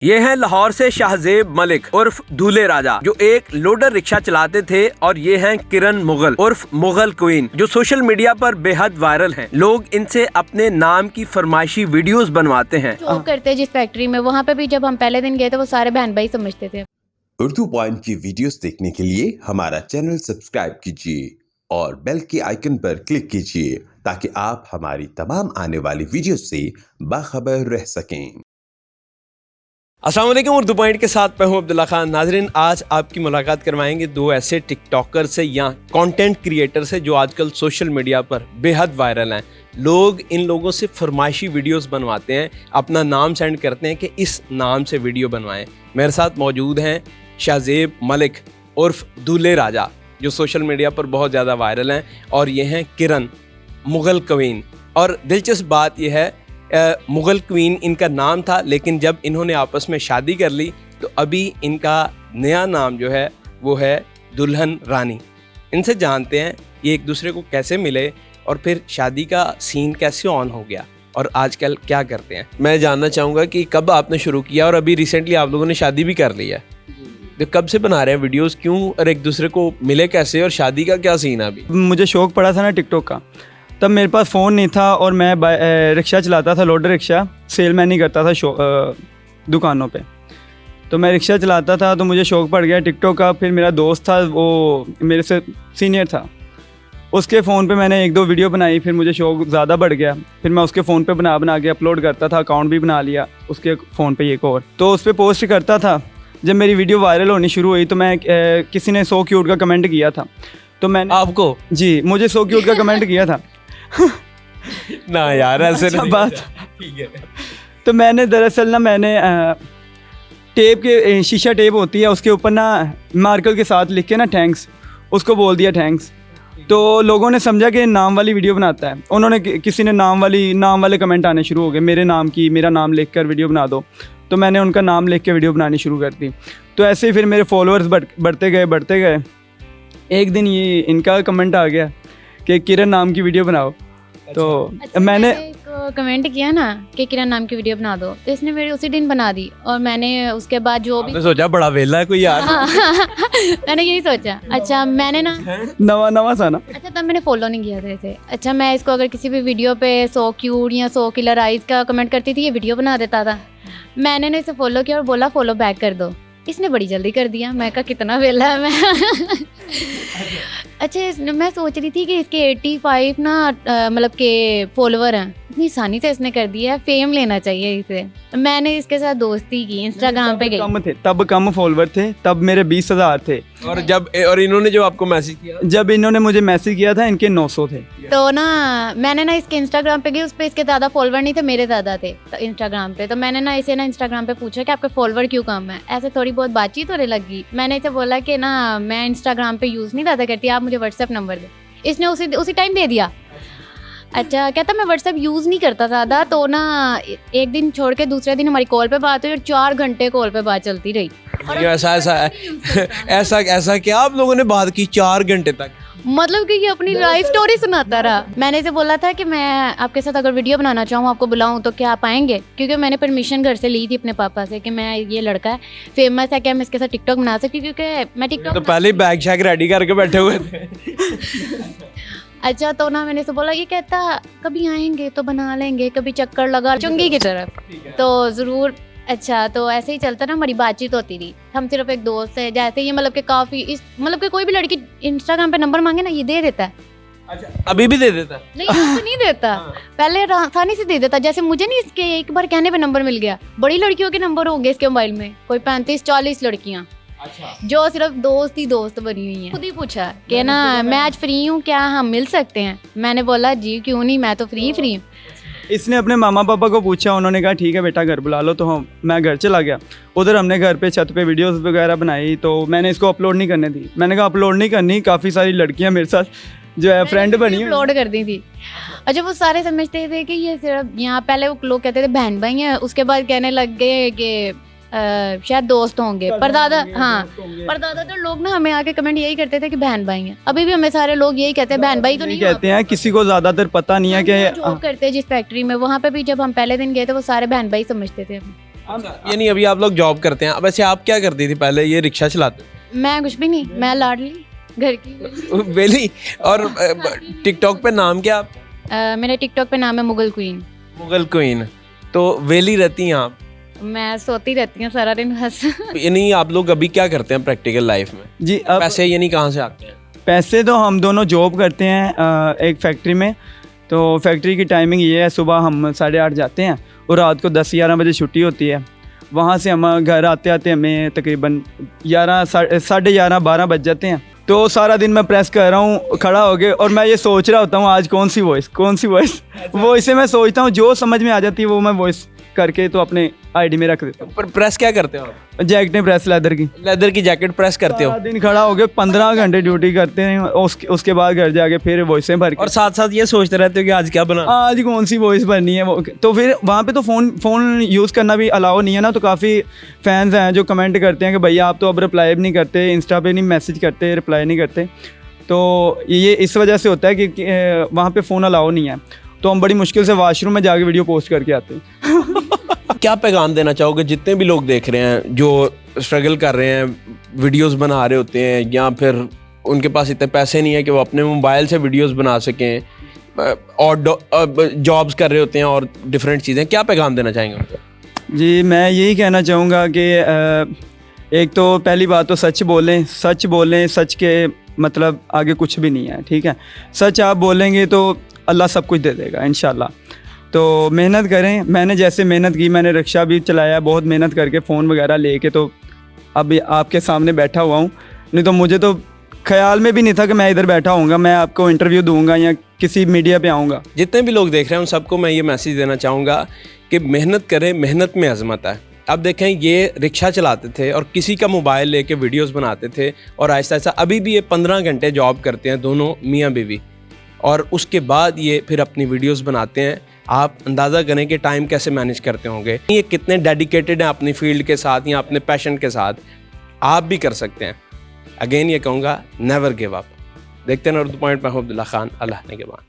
ये हैं लाहौर से शाहजेब मलिक उर्फ दूल्हे राजा, जो एक लोडर रिक्शा चलाते थे, और ये हैं किरण मुगल उर्फ मुगल क्वीन, जो सोशल मीडिया पर बेहद वायरल हैं। लोग इनसे अपने नाम की फरमाइशी वीडियोस बनवाते हैं। जॉब करते जिस फैक्ट्री में, वहाँ पे भी जब हम पहले दिन गए थे वो सारे बहन भाई समझते थे। उर्दू पॉइंट की वीडियोस देखने के लिए हमारा चैनल सब्सक्राइब कीजिए और बेल के आइकन पर क्लिक कीजिए ताकि आप हमारी तमाम आने वाली वीडियोस से बाखबर रह सकें। अस्सलाम वालेकुम, उर्दू पॉइंट के साथ मैं हूं अब्दुल्ला खान। नाजरीन, आज आपकी मुलाकात करवाएंगे दो ऐसे टिकटॉकर से या कंटेंट क्रिएटर से जो आजकल सोशल मीडिया पर बेहद वायरल हैं। लोग इन लोगों से फरमाइशी वीडियोस बनवाते हैं, अपना नाम सेंड करते हैं कि इस नाम से वीडियो बनवाएं। मेरे साथ मौजूद हैं शाहजेब मलिक उर्फ दूल्हे राजा, जो सोशल मीडिया पर बहुत ज़्यादा वायरल हैं, और ये हैं किरण मुगल क्वीन। और दिलचस्प बात यह है, मुगल क्वीन इनका नाम था, लेकिन जब इन्होंने आपस में शादी कर ली तो अभी इनका नया नाम जो है वो है दुल्हन रानी। इनसे जानते हैं ये एक दूसरे को कैसे मिले और फिर शादी का सीन कैसे ऑन हो गया और आजकल क्या करते हैं। मैं जानना चाहूँगा कि कब आपने शुरू किया, और अभी रिसेंटली आप लोगों ने शादी भी कर ली है, तो कब से बना रहे हैं वीडियोस, क्यों, और एक दूसरे को मिले कैसे, और शादी का क्या सीन है अभी? मुझे शौक़ पड़ा था ना टिकटॉक का, तब मेरे पास फ़ोन नहीं था और मैं रिक्शा चलाता था, लोडर रिक्शा, सेलमैन ही करता था दुकानों पे। तो मैं रिक्शा चलाता था तो मुझे शौक़ पड़ गया टिकटॉक का। फिर मेरा दोस्त था, वो मेरे से सीनियर था, उसके फ़ोन पे मैंने एक दो वीडियो बनाई। फिर मुझे शौक़ ज़्यादा बढ़ गया, फिर मैं उसके फ़ोन पे बना के अपलोड करता था, अकाउंट भी बना लिया उसके फ़ोन पे एक और, तो उस पर पोस्ट करता था। जब मेरी वीडियो वायरल होनी शुरू हुई तो मैं किसी ने 100 क्यूट का कमेंट किया था, तो मैंने आपको जी मुझे 100 क्यूट का कमेंट किया था ना यार, ऐसे अच्छा नहीं बात। ठीक है। तो मैंने दरअसल ना टेप के शीशा टेप होती है, उसके ऊपर ना मार्कर के साथ लिख के ना थैंक्स, उसको बोल दिया थैंक्स। तो लोगों ने समझा कि नाम वाली वीडियो बनाता है। उन्होंने किसी ने नाम वाले कमेंट आने शुरू हो गए, मेरे नाम की, मेरा नाम लिख कर वीडियो बना दो। तो मैंने उनका नाम लिख के वीडियो बनानी शुरू कर दी। तो ऐसे ही फिर मेरे फॉलोअर्स बढ़ते गए। एक दिन ये इनका कमेंट आ गया कि किरण नाम की वीडियो बनाओ। तो मैंने इसको कमेंट किया ना कि किरण नाम की वीडियो बना दो, तो इसने मेरी उसी दिन बना दी। और मैंने उसके बाद जो भी सोचा बड़ा वेला है कोई यार। मैंने यही सोचा। अच्छा मैंने ना नवा सा ना, अच्छा तब मैंने फॉलो नहीं किया था इसे। अच्छा मैं इसको अगर किसी भी वीडियो पे 100 क्यूट या 100 किलर आइज का कमेंट करती थी, ये वीडियो बना देता था। मैंने ना इसे फॉलो किया और बोला फॉलो बैक कर दो। इसने बड़ी जल्दी कर दिया। मैं कहा कितना वेला है मैं। अच्छा मैं सोच रही थी कि इसके 85 ना मतलब के फॉलोवर हैं, इतनी आसानी से इसने कर दिया है, फेम लेना चाहिए इसे। मैंने इसके साथ दोस्ती की, इंस्टाग्राम पे गई। तब कम फॉलोवर थे, तब मेरे 20,000 थे। और इन्होंने जो आपको मैसेज किया, जब इन्होंने मुझे मैसेज किया था इनके 900 थे। तो ना मैंने ना इसके इंस्टाग्राम पे गई, उस पर इसके ज़्यादा फॉलोवर नहीं थे, मेरे ज़्यादा थे तो इंस्टाग्राम पे। तो मैंने ना इसे ना इंस्टाग्राम पे पूछा कि आपके फॉलोवर क्यों कम है। ऐसे थोड़ी बहुत बातचीत होने लगी। मैंने इसे बोला कि ना मैं इंस्टाग्राम पे यूज़ नहीं ज़्यादा करती, आप मुझे व्हाट्सएप नंबर दे। इसने उसी टाइम दे दिया। अच्छा कहता मैं व्हाट्सएप यूज़ नहीं करता ज़्यादा। तो ना एक दिन छोड़ के दूसरे दिन हमारी कॉल पे बात हुई और 4 घंटे कॉल पे बात चलती रही। ऐसा क्या आप लोगों ने बात की 4 घंटे तक? मतलब कि ये अपनी लाइफ स्टोरी सुनाता रहा। मैंने इसे बोला था कि मैं आपके साथ अगर वीडियो बनाना चाहूँ, आपको बुलाऊं, तो क्या आप आएंगे? क्योंकि मैंने परमिशन घर से ली थी अपने पापा से कि मैं ये लड़का है फेमस है, क्या मैं इसके साथ टिकटॉक बना सकती, क्योंकि मैं टिकटॉक तो पहले ही बैग शैग रेडी करके बैठे हुए थे। अच्छा तो ना मैंने इसे बोला, ये कहता कभी आएंगे तो बना लेंगे, कभी चक्कर लगा चुंगी की तरफ तो ज़रूर। अच्छा तो ऐसे ही चलता ना, हमारी बातचीत होती थी। हम सिर्फ एक दोस्त है जैसे ये, मतलब कि काफ़ी मतलब कि कोई भी लड़की इंस्टाग्राम पे नंबर मांगे ना, ये दे देता है। अच्छा अभी भी दे देता है? नहीं उसको नहीं देता। पहले आसानी से दे देता। जैसे मुझे नहीं, इसके एक बार कहने पे नंबर मिल गया। बड़ी लड़कियों के नंबर होंगे इसके मोबाइल में, कोई 35-40 लड़कियाँ। अच्छा। जो सिर्फ दोस्त बनी हुई हैं। खुद ही पूछा कि ना मैं आज फ्री हूँ, क्या हम मिल सकते हैं? मैंने बोला जी क्यों नहीं, मैं तो फ्री हूँ। इसने अपने मामा पापा को पूछा, उन्होंने कहा ठीक है बेटा घर बुला लो। तो मैं घर चला गया। उधर हमने घर पे छत पे वीडियोस वगैरह बनाई। तो मैंने इसको अपलोड नहीं करने दी। मैंने कहा अपलोड नहीं करनी, काफ़ी सारी लड़कियां मेरे साथ जो है फ्रेंड बनी अपलोड कर दी थी। अच्छा वो सारे समझते थे कि ये सिर्फ यहाँ, पहले वो लोग कहते थे बहन भाई हैं, उसके बाद कहने लग गए कि शायद दोस्त होंगे, परदादा। हाँ परदादा तो लोग ना हमें आके कमेंट यही करते थे कि बहन भाई हैं। अभी भी हमें सारे लोग यही कहते हैं, बहन भाई तो नहीं कहते हैं। किसी को ज्यादातर पता नहीं है कि जॉब करते जिस फैक्ट्री में, वहाँ पे भी जब हम पहले दिन गए थे वो सारे बहन भाई समझते थे। यानी अभी आप लोग जॉब करते हैं, अब वैसे आप क्या करती थी पहले, ये रिक्शा चलाते मैं कुछ भी नहीं, मैं लाडली घर की। वेली। और टिकटॉक पे नाम क्या आप? मेरे टिकटॉक पे नाम है मुगल क्वीन। मुगल क्वीन। तो वेली रहती हैं आप? मैं सोती रहती हूँ सारा दिन बस। यानी आप लोग अभी क्या करते हैं प्रैक्टिकल लाइफ में? जी अब पैसे यानी कहाँ से आते हैं? पैसे तो हम दोनों जॉब करते हैं एक फैक्ट्री में। तो फैक्ट्री की टाइमिंग ये है, सुबह हम 8:30 जाते हैं और रात को 10-11 बजे छुट्टी होती है। वहाँ से हम घर आते आते हमें तकरीबन 11-11:30-12 बज जाते हैं। तो सारा दिन मैं प्रेस कर रहा हूँ खड़ा हो गए, और मैं ये सोच रहा होता हूँ आज कौन सी वॉइस वो इसे मैं सोचता हूँ, जो समझ में आ जाती है वो मैं वॉइस करके तो अपने आईडी में रख देता हूँ। पर प्रेस क्या करते हो आप? जैकेटें प्रेस लेदर की। लेदर की जैकेट प्रेस करते हो? सारा दिन खड़ा हो गए, 15 घंटे ड्यूटी करते हैं। उसके बाद घर जाके फिर वॉइसें भर के, और साथ साथ ये सोचते रहते हो कि आज क्या बना? आज कौन सी वॉइस भरनी है वो। तो फिर वहाँ पे तो फ़ोन यूज़ करना भी अलाउ नहीं है ना। तो काफ़ी फैंस हैं जो कमेंट करते हैं कि भैया आप तो अब रिप्लाई भी नहीं करते, इंस्टा पे नहीं मैसेज करते, रिप्लाई नहीं करते। तो ये इस वजह से होता है कि वहाँ पे फ़ोन अलाउ नहीं है। तो हम बड़ी मुश्किल से वॉशरूम में जाके वीडियो पोस्ट करके आते हैं। क्या पैगाम देना चाहोगे जितने भी लोग देख रहे हैं जो स्ट्रगल कर रहे हैं, वीडियोस बना रहे होते हैं, या फिर उनके पास इतने पैसे नहीं है कि वो अपने मोबाइल से वीडियोस बना सकें, और जॉब्स कर रहे होते हैं और डिफरेंट चीज़ें, क्या पैगाम देना चाहेंगे उनको? जी मैं यही कहना चाहूँगा कि एक तो पहली बात तो सच बोलें। सच के मतलब आगे कुछ भी नहीं है, ठीक है। सच आप बोलेंगे तो अल्लाह सब कुछ दे देगा इंशाल्लाह। तो मेहनत करें। मैंने जैसे मेहनत की, मैंने रिक्शा भी चलाया बहुत मेहनत करके, फ़ोन वगैरह लेके, तो अब आपके सामने बैठा हुआ हूँ। नहीं तो मुझे तो ख्याल में भी नहीं था कि मैं इधर बैठा हूँगा, मैं आपको इंटरव्यू दूंगा या किसी मीडिया पे आऊँगा। जितने भी लोग देख रहे हैं उन सबको मैं ये मैसेज देना चाहूँगा कि मेहनत करें, मेहनत में अजमत है। अब देखें, ये रिक्शा चलाते थे और किसी का मोबाइल लेके वीडियोस बनाते थे, और आहिस्ता आहिस्ता अभी भी ये 15 घंटे जॉब करते हैं दोनों मियाँ बीवी, और उसके बाद ये फिर अपनी वीडियोस बनाते हैं। आप अंदाज़ा करें कि टाइम कैसे मैनेज करते होंगे, ये कितने डेडिकेटेड हैं अपनी फील्ड के साथ या अपने पैशन के साथ। आप भी कर सकते हैं। अगेन ये कहूँगा, नेवर गिव अप। देखते हैं उर्दू पॉइंट में, अब्दुल्ला खान, अल्लाह ने के बाद।